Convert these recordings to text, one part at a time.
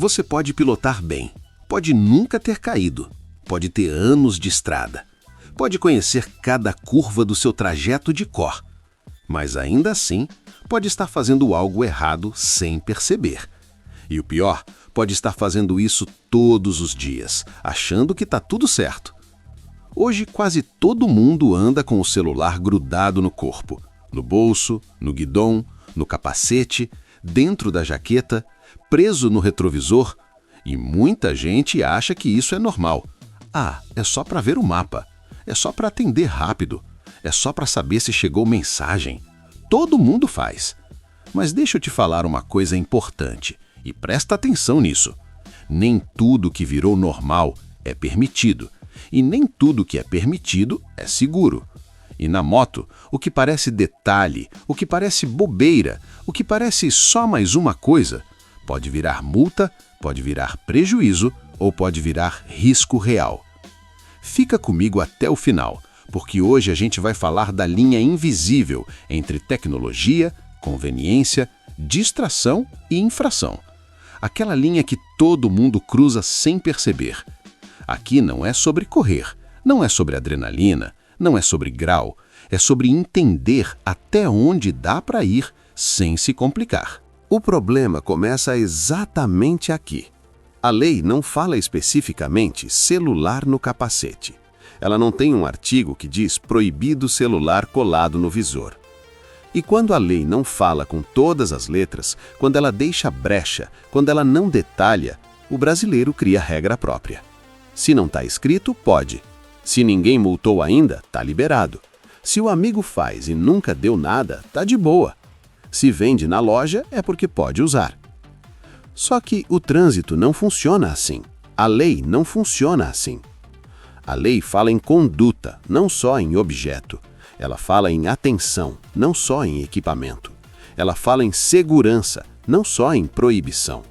Você pode pilotar bem, pode nunca ter caído, pode ter anos de estrada, pode conhecer cada curva do seu trajeto de cor, mas ainda assim pode estar fazendo algo errado sem perceber. E o pior, pode estar fazendo isso todos os dias, achando que está tudo certo. Hoje quase todo mundo anda com o celular grudado no corpo, no bolso, no guidão, no capacete, dentro da jaqueta, preso no retrovisor, e muita gente acha que isso é normal. Ah, é só para ver o mapa, é só para atender rápido, é só para saber se chegou mensagem. Todo mundo faz. Mas deixa eu te falar uma coisa importante, e presta atenção nisso. Nem tudo que virou normal é permitido, e nem tudo que é permitido é seguro. E na moto, o que parece detalhe, o que parece bobeira, o que parece só mais uma coisa, pode virar multa, pode virar prejuízo ou pode virar risco real. Fica comigo até o final, porque hoje a gente vai falar da linha invisível entre tecnologia, conveniência, distração e infração. Aquela linha que todo mundo cruza sem perceber. Aqui não é sobre correr, não é sobre adrenalina, não é sobre grau, é sobre entender até onde dá para ir sem se complicar. O problema começa exatamente aqui. A lei não fala especificamente celular no capacete. Ela não tem um artigo que diz proibido celular colado no visor. E quando a lei não fala com todas as letras, quando ela deixa brecha, quando ela não detalha, o brasileiro cria regra própria. Se não está escrito, pode. Se ninguém multou ainda, está liberado. Se o amigo faz e nunca deu nada, está de boa. Se vende na loja, é porque pode usar. Só que o trânsito não funciona assim. A lei não funciona assim. A lei fala em conduta, não só em objeto. Ela fala em atenção, não só em equipamento. Ela fala em segurança, não só em proibição.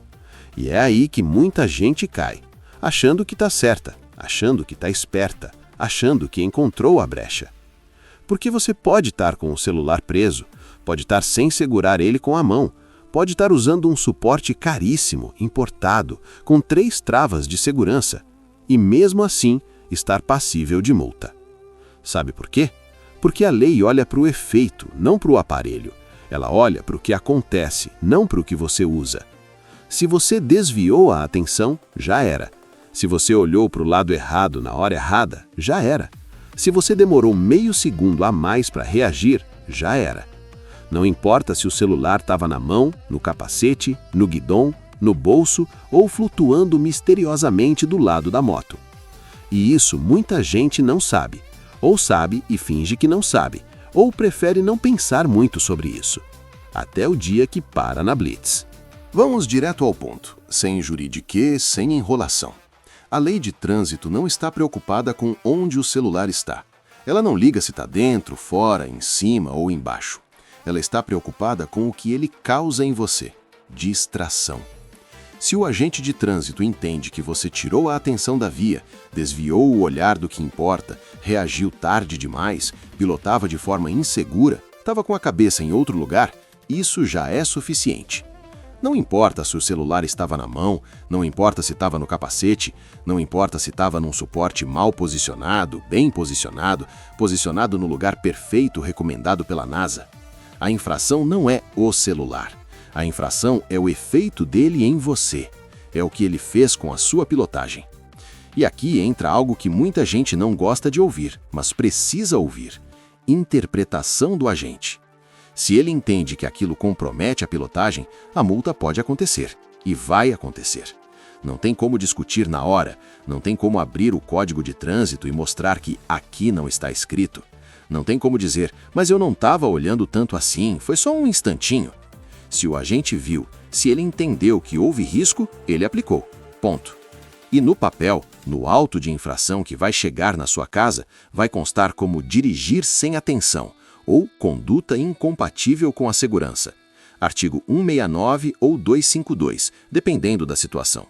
E é aí que muita gente cai, achando que está certa, achando que está esperta, achando que encontrou a brecha. Porque você pode estar com o celular preso, pode estar sem segurar ele com a mão, pode estar usando um suporte caríssimo, importado, com 3 travas de segurança, e mesmo assim estar passível de multa. Sabe por quê? Porque a lei olha para o efeito, não para o aparelho. Ela olha para o que acontece, não para o que você usa. Se você desviou a atenção, já era. Se você olhou para o lado errado na hora errada, já era. Se você demorou meio segundo a mais para reagir, já era. Não importa se o celular estava na mão, no capacete, no guidão, no bolso ou flutuando misteriosamente do lado da moto. E isso muita gente não sabe. Ou sabe e finge que não sabe, ou prefere não pensar muito sobre isso. Até o dia que para na Blitz. Vamos direto ao ponto, sem juridiquê, sem enrolação. A lei de trânsito não está preocupada com onde o celular está. Ela não liga se está dentro, fora, em cima ou embaixo. Ela está preocupada com o que ele causa em você: distração. Se o agente de trânsito entende que você tirou a atenção da via, desviou o olhar do que importa, reagiu tarde demais, pilotava de forma insegura, estava com a cabeça em outro lugar, isso já é suficiente. Não importa se o celular estava na mão, não importa se estava no capacete, não importa se estava num suporte mal posicionado, bem posicionado, posicionado no lugar perfeito recomendado pela NASA. A infração não é o celular. A infração é o efeito dele em você. É o que ele fez com a sua pilotagem. E aqui entra algo que muita gente não gosta de ouvir, mas precisa ouvir: interpretação do agente. Se ele entende que aquilo compromete a pilotagem, a multa pode acontecer. E vai acontecer. Não tem como discutir na hora, não tem como abrir o código de trânsito e mostrar que aqui não está escrito. Não tem como dizer, mas eu não estava olhando tanto assim, foi só um instantinho. Se o agente viu, se ele entendeu que houve risco, ele aplicou. Ponto. E no papel, no auto de infração que vai chegar na sua casa, vai constar como dirigir sem atenção ou conduta incompatível com a segurança. Artigo 169 ou 252, dependendo da situação.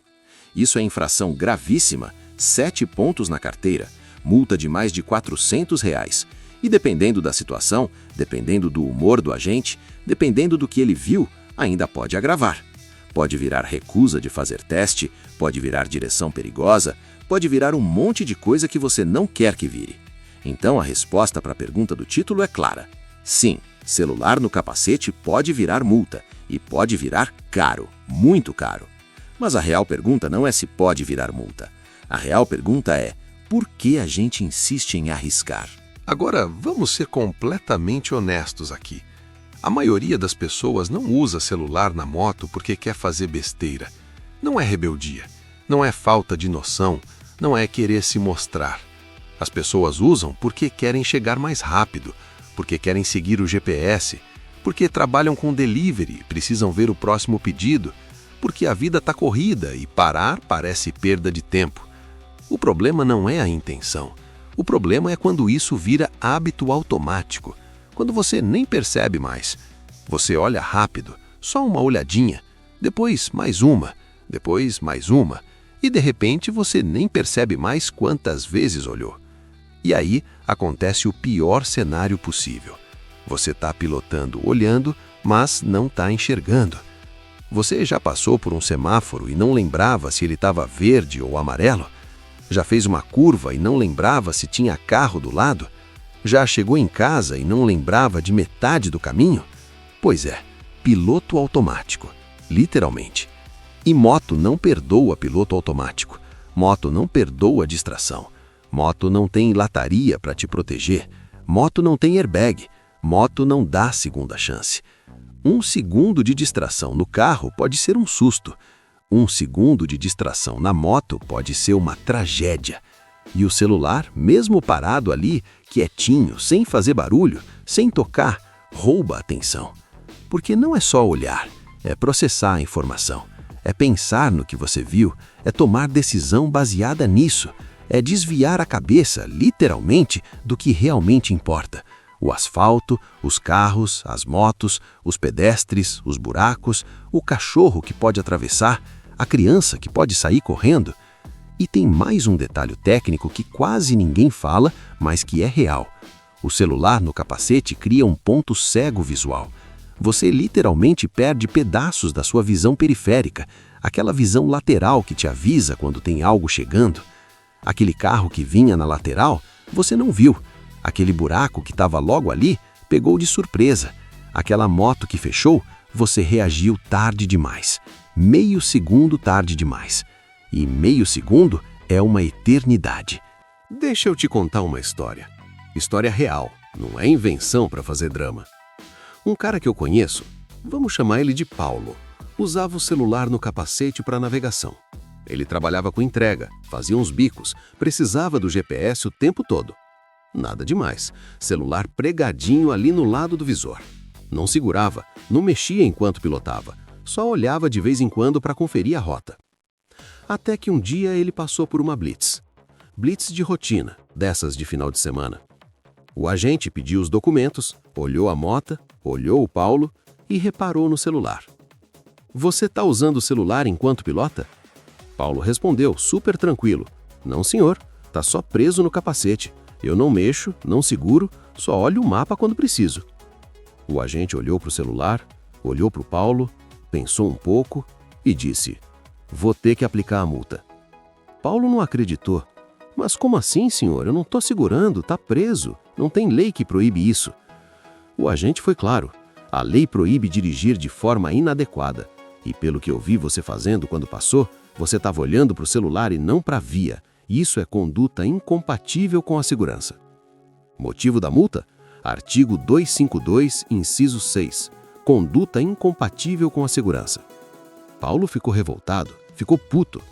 Isso é infração gravíssima, 7 pontos na carteira, multa de mais de R$400. E dependendo da situação, dependendo do humor do agente, dependendo do que ele viu, ainda pode agravar. pode virar recusa de fazer teste, pode virar direção perigosa, pode virar um monte de coisa que você não quer que vire. Então a resposta para a pergunta do título é clara. Sim, celular no capacete pode virar multa e pode virar caro, muito caro. Mas a real pergunta não é se pode virar multa. A real pergunta é: por que a gente insiste em arriscar? Agora, vamos ser completamente honestos aqui. A maioria das pessoas não usa celular na moto porque quer fazer besteira. Não é rebeldia, não é falta de noção, não é querer se mostrar. As pessoas usam porque querem chegar mais rápido, porque querem seguir o GPS, porque trabalham com delivery, precisam ver o próximo pedido, porque a vida está corrida e parar parece perda de tempo. O problema não é a intenção. O problema é quando isso vira hábito automático, quando você nem percebe mais. Você olha rápido, só uma olhadinha, depois mais uma, e de repente você nem percebe mais quantas vezes olhou. E aí acontece o pior cenário possível. Você está pilotando olhando, mas não está enxergando. Você já passou por um semáforo e não lembrava se ele estava verde ou amarelo? Já fez uma curva e não lembrava se tinha carro do lado? Já chegou em casa e não lembrava de metade do caminho? Pois é, piloto automático, literalmente. E moto não perdoa piloto automático. Moto não perdoa distração. Moto não tem lataria para te proteger. Moto não tem airbag. Moto não dá segunda chance. 1 segundo de distração no carro pode ser um susto. 1 segundo de distração na moto pode ser uma tragédia. E o celular, mesmo parado ali, quietinho, sem fazer barulho, sem tocar, rouba a atenção. Porque não é só olhar, é processar a informação, é pensar no que você viu, é tomar decisão baseada nisso, é desviar a cabeça, literalmente, do que realmente importa. O asfalto, os carros, as motos, os pedestres, os buracos, o cachorro que pode atravessar, a criança que pode sair correndo. E tem mais um detalhe técnico que quase ninguém fala, mas que é real. O celular no capacete cria um ponto cego visual. Você literalmente perde pedaços da sua visão periférica, aquela visão lateral que te avisa quando tem algo chegando. Aquele carro que vinha na lateral, você não viu. Aquele buraco que estava logo ali, pegou de surpresa. Aquela moto que fechou, você reagiu tarde demais. Meio segundo tarde demais. E meio segundo é uma eternidade. Deixa eu te contar uma história. História real, não é invenção para fazer drama. Um cara que eu conheço, vamos chamar ele de Paulo, usava o celular no capacete para navegação. Ele trabalhava com entrega, fazia uns bicos, precisava do GPS o tempo todo. Nada demais, celular pregadinho ali no lado do visor. Não segurava, não mexia enquanto pilotava, só olhava de vez em quando para conferir a rota. Até que um dia ele passou por uma blitz. Blitz de rotina, dessas de final de semana. O agente pediu os documentos, olhou a moto, olhou o Paulo e reparou no celular. Você está usando o celular enquanto pilota? Paulo respondeu, super tranquilo. Não, senhor, tá só preso no capacete. Eu não mexo, não seguro, só olho o mapa quando preciso. O agente olhou para o celular, olhou para o Paulo, pensou um pouco e disse: vou ter que aplicar a multa. Paulo não acreditou. Mas como assim, senhor? Eu não estou segurando, está preso. Não tem lei que proíbe isso. O agente foi claro. A lei proíbe dirigir de forma inadequada. E pelo que eu vi você fazendo quando passou, você estava olhando para o celular e não para a via. Isso é conduta incompatível com a segurança. Motivo da multa? Artigo 252, inciso 6. Conduta incompatível com a segurança. Paulo ficou revoltado, ficou puto.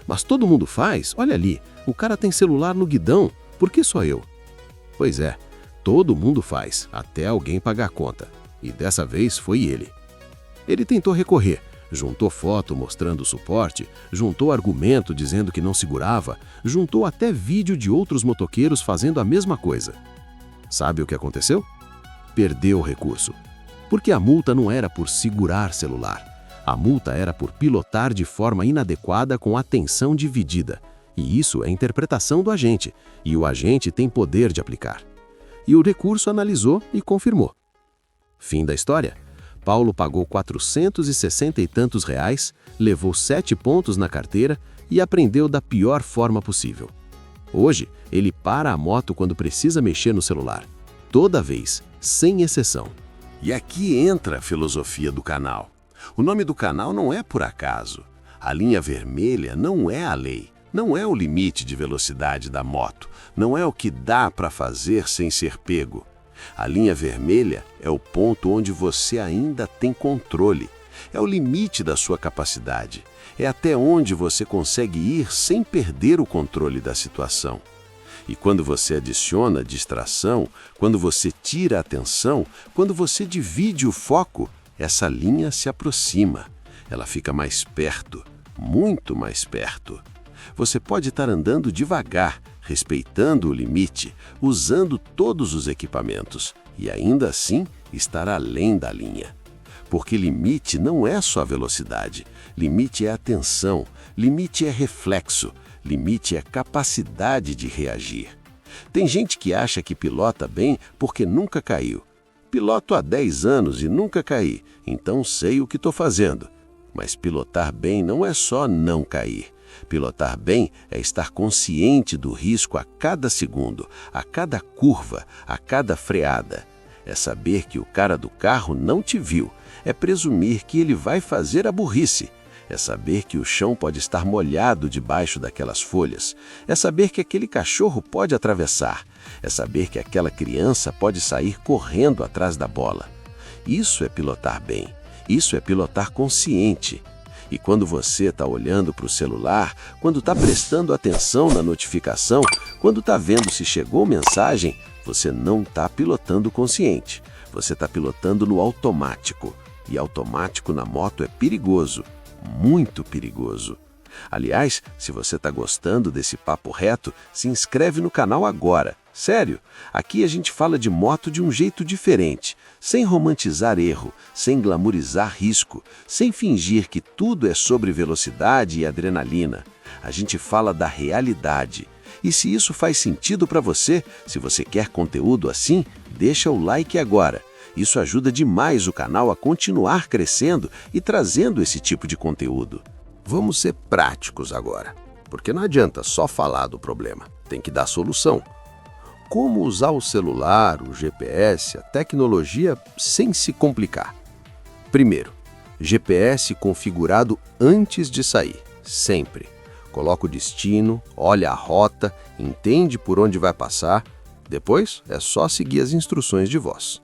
Mas todo mundo faz, olha ali, o cara tem celular no guidão, por que só eu? Pois é, todo mundo faz, até alguém pagar a conta. E dessa vez foi ele. Ele tentou recorrer, juntou foto mostrando o suporte, juntou argumento dizendo que não segurava, juntou até vídeo de outros motoqueiros fazendo a mesma coisa. Sabe o que aconteceu? Perdeu o recurso. Porque a multa não era por segurar celular. A multa era por pilotar de forma inadequada com atenção dividida. E isso é interpretação do agente, e o agente tem poder de aplicar. E o recurso analisou e confirmou. Fim da história. Paulo pagou 460 e tantos reais, levou 7 pontos na carteira e aprendeu da pior forma possível. Hoje, ele para a moto quando precisa mexer no celular. Toda vez, sem exceção. E aqui entra a filosofia do canal. O nome do canal não é por acaso. A linha vermelha não é a lei, não é o limite de velocidade da moto, não é o que dá para fazer sem ser pego. A linha vermelha é o ponto onde você ainda tem controle, é o limite da sua capacidade, é até onde você consegue ir sem perder o controle da situação. E quando você adiciona distração, quando você tira a atenção, quando você divide o foco, essa linha se aproxima, ela fica mais perto, muito mais perto. Você pode estar andando devagar, respeitando o limite, usando todos os equipamentos, e ainda assim estar além da linha. Porque limite não é só velocidade, limite é atenção, limite é reflexo, limite é capacidade de reagir. Tem gente que acha que pilota bem porque nunca caiu. Piloto há 10 anos e nunca caí, então sei o que estou fazendo. Mas pilotar bem não é só não cair. Pilotar bem é estar consciente do risco a cada segundo, a cada curva, a cada freada. É saber que o cara do carro não te viu. É presumir que ele vai fazer a burrice. É saber que o chão pode estar molhado debaixo daquelas folhas. É saber que aquele cachorro pode atravessar. É saber que aquela criança pode sair correndo atrás da bola. Isso é pilotar bem. Isso é pilotar consciente. E quando você está olhando para o celular, quando está prestando atenção na notificação, quando está vendo se chegou mensagem, você não está pilotando consciente. Você está pilotando no automático. E automático na moto é perigoso. Muito perigoso. Aliás, se você está gostando desse papo reto, se inscreve no canal agora. Sério, aqui a gente fala de moto de um jeito diferente, sem romantizar erro, sem glamourizar risco, sem fingir que tudo é sobre velocidade e adrenalina. A gente fala da realidade. E se isso faz sentido para você, se você quer conteúdo assim, deixa o like agora. Isso ajuda demais o canal a continuar crescendo e trazendo esse tipo de conteúdo. Vamos ser práticos agora, porque não adianta só falar do problema, tem que dar solução. Como usar o celular, o GPS, a tecnologia sem se complicar? Primeiro, GPS configurado antes de sair, sempre. Coloca o destino, olha a rota, entende por onde vai passar, depois é só seguir as instruções de voz.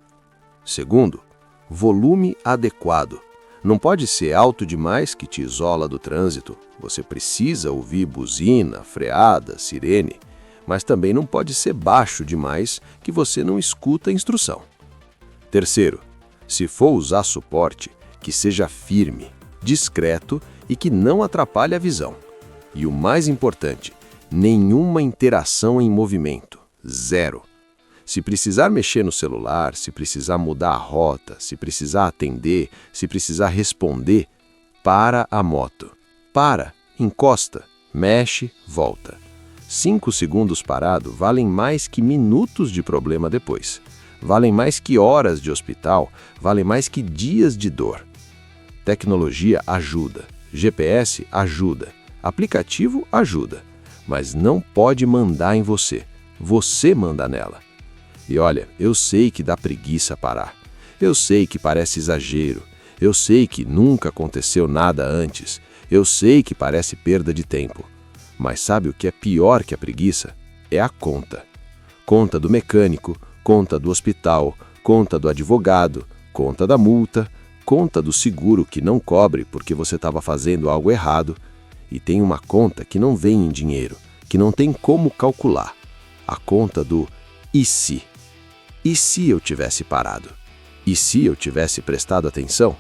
Segundo, volume adequado. Não pode ser alto demais que te isola do trânsito. Você precisa ouvir buzina, freada, sirene. Mas também não pode ser baixo demais que você não escuta a instrução. Terceiro, se for usar suporte, que seja firme, discreto e que não atrapalhe a visão. E o mais importante, nenhuma interação em movimento. Zero. Se precisar mexer no celular, se precisar mudar a rota, se precisar atender, se precisar responder, para a moto. Para, encosta, mexe, volta. 5 segundos parado valem mais que minutos de problema depois. Valem mais que horas de hospital, valem mais que dias de dor. Tecnologia ajuda, GPS ajuda, aplicativo ajuda, mas não pode mandar em você. Você manda nela. E olha, eu sei que dá preguiça parar. Eu sei que parece exagero. Eu sei que nunca aconteceu nada antes. Eu sei que parece perda de tempo. Mas sabe o que é pior que a preguiça? É a conta. Conta do mecânico, conta do hospital, conta do advogado, conta da multa, conta do seguro que não cobre porque você estava fazendo algo errado. E tem uma conta que não vem em dinheiro, que não tem como calcular. A conta do e se? E se eu tivesse parado? E se eu tivesse prestado atenção?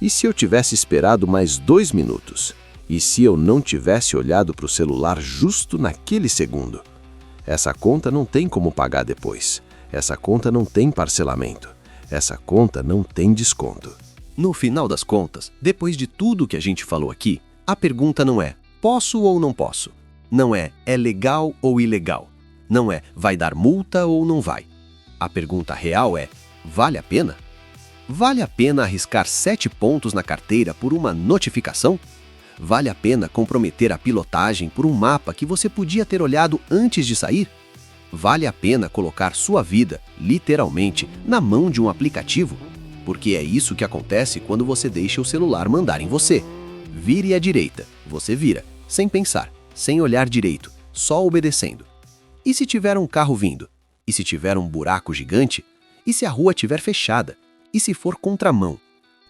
E se eu tivesse esperado mais 2 minutos? E se eu não tivesse olhado para o celular justo naquele segundo? Essa conta não tem como pagar depois. Essa conta não tem parcelamento. Essa conta não tem desconto. No final das contas, depois de tudo que a gente falou aqui, a pergunta não é posso ou não posso? Não é legal ou ilegal? Não é vai dar multa ou não vai? A pergunta real é vale a pena? Vale a pena arriscar 7 pontos na carteira por uma notificação? Vale a pena comprometer a pilotagem por um mapa que você podia ter olhado antes de sair? Vale a pena colocar sua vida, literalmente, na mão de um aplicativo? Porque é isso que acontece quando você deixa o celular mandar em você. Vire à direita, você vira, sem pensar, sem olhar direito, só obedecendo. E se tiver um carro vindo? E se tiver um buraco gigante? E se a rua estiver fechada? E se for contramão?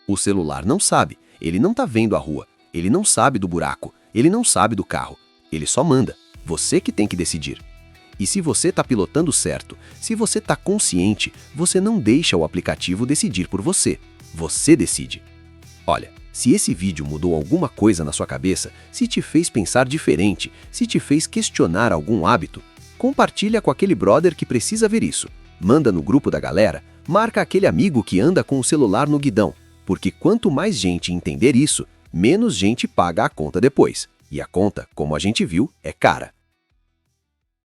O celular não sabe, ele não está vendo a rua, ele não sabe do buraco, ele não sabe do carro, ele só manda, você que tem que decidir. E se você está pilotando certo, se você está consciente, você não deixa o aplicativo decidir por você, você decide. Olha, se esse vídeo mudou alguma coisa na sua cabeça, se te fez pensar diferente, se te fez questionar algum hábito, compartilha com aquele brother que precisa ver isso. Manda no grupo da galera, marca aquele amigo que anda com o celular no guidão, porque quanto mais gente entender isso, menos gente paga a conta depois. E a conta, como a gente viu, é cara.